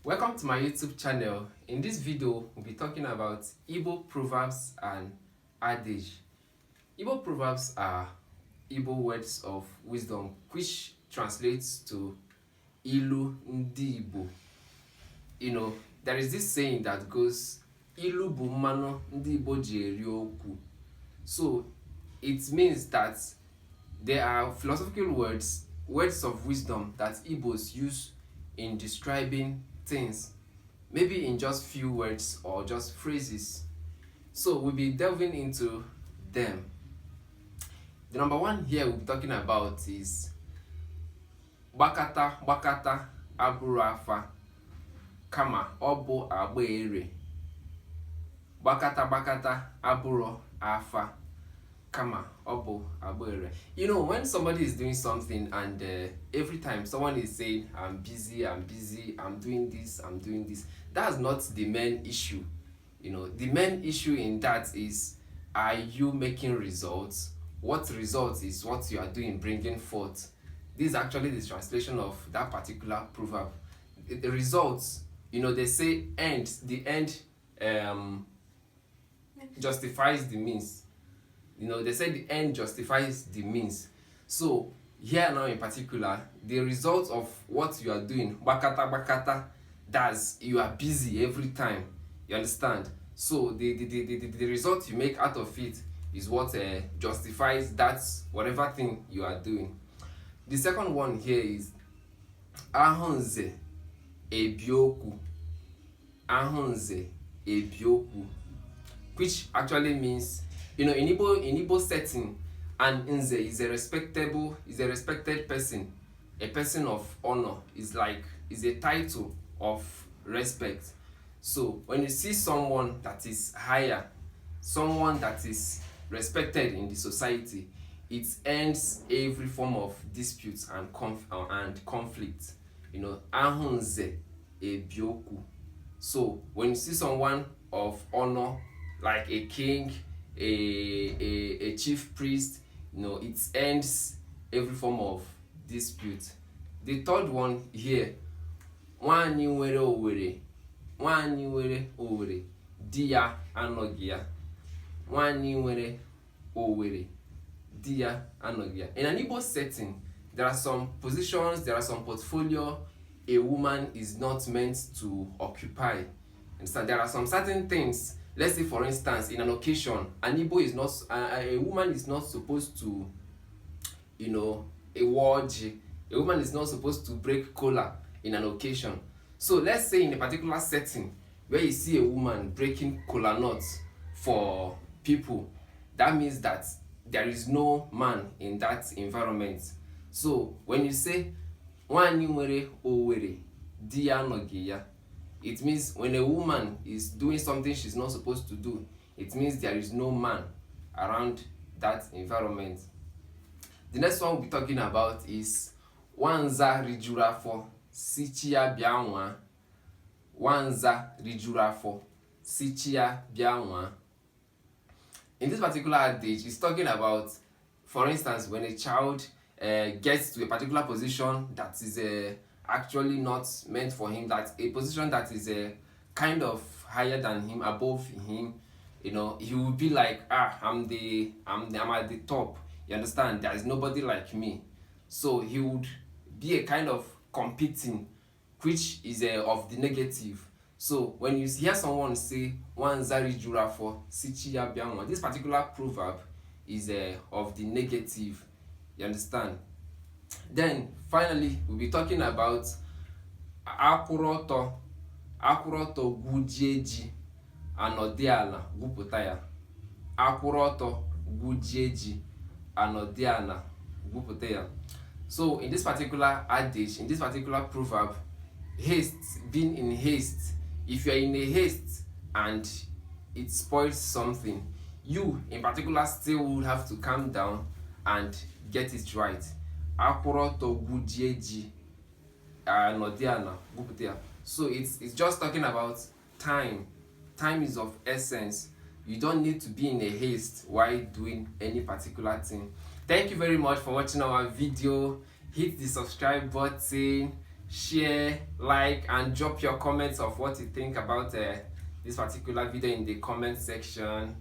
Welcome to my YouTube channel. In this video, we'll be talking about Igbo proverbs and adage. Igbo proverbs are Igbo words of wisdom which translates to Ilu Ndi Igbo. There is this saying that goes, Ilu bu mmanụ ndị Igbo ji eri okwu. So, it means that there are philosophical words of wisdom that Igbos use in describing things, maybe in just few words or just phrases. So we'll be delving into them. The number one here we'll be talking about is Bakata Bakata abụrụ afa kama ọ bụ agba ere. Bakata Bakata abụrụ afa kama ọ bụ agba ere. When somebody is doing something and every time someone is saying, I'm busy, I'm doing this, that's not the main issue. The main issue in that is, are you making results? What results is what you are doing, bringing forth. This is actually the translation of that particular proverb. The results, they say the end justifies the means. They say the end justifies the means. So here now in particular, the result of what you are doing, bakata bakata, that's you are busy every time. You understand? So the result you make out of it is what justifies that whatever thing you are doing. The second one here is ahunze ebioku. Ahunze ebioku, which actually means, in Igbo setting, and nze is a respected person, a person of honor, is a title of respect. So when you see someone that is higher, someone that is respected in the society, it ends every form of disputes and conflict. Ahunze ebioku. So when you see someone of honor, like a king, a chief priest, it ends every form of dispute. The third one here, nwanyi nwere owere, di ya anọghị ya. Nwanyi nwere owere, di ya anọghị ya. In an Igbo setting, there are some positions, there are some portfolio a woman is not meant to occupy. And so there are some certain things. Let's say, for instance, in an occasion, a woman is not supposed to, a woman is not supposed to break kola in an occasion. So let's say in a particular setting where you see a woman breaking kola nuts for people, that means that there is no man in that environment. So when you say nwanyi nwere owere, di ya anọghị ya, it means when a woman is doing something she's not supposed to do, it means there is no man around that environment. The next one we'll be talking about is Wanza rijuru afọ, si chi ya bịa nwa. Wanza rijuru afọ, si chi ya bịa nwa. In this particular adage, it's talking about, for instance, when a child gets to a particular position that is actually not meant for him, that a position that is kind of higher than him, above him, he will be like, I'm at the top. You understand? There is nobody like me. So he would be a kind of competing, which is of the negative. So when you hear someone say "Wanza rijuru afọ, si chi ya bịa nwa," this particular proverb is of the negative. You understand? Then finally, we'll be talking about akwụrụ ọtọ gwujie ji anọdị ala gwupụta ya. Akwụrụ ọtọ gwujie ji anọdị ala gwupụta ya. So in this particular adage, in this particular proverb, being in haste, if you are in a haste and it spoils something, you in particular still would have to calm down and get it right. Akwụrụ ọtọ gwujie ji anọdị ala gwupụta ya. So it's just talking about time. Time is of essence. You don't need to be in a haste while doing any particular thing. Thank you very much for watching our video. Hit the subscribe button, share, like, and drop your comments of what you think about this particular video in the comment section.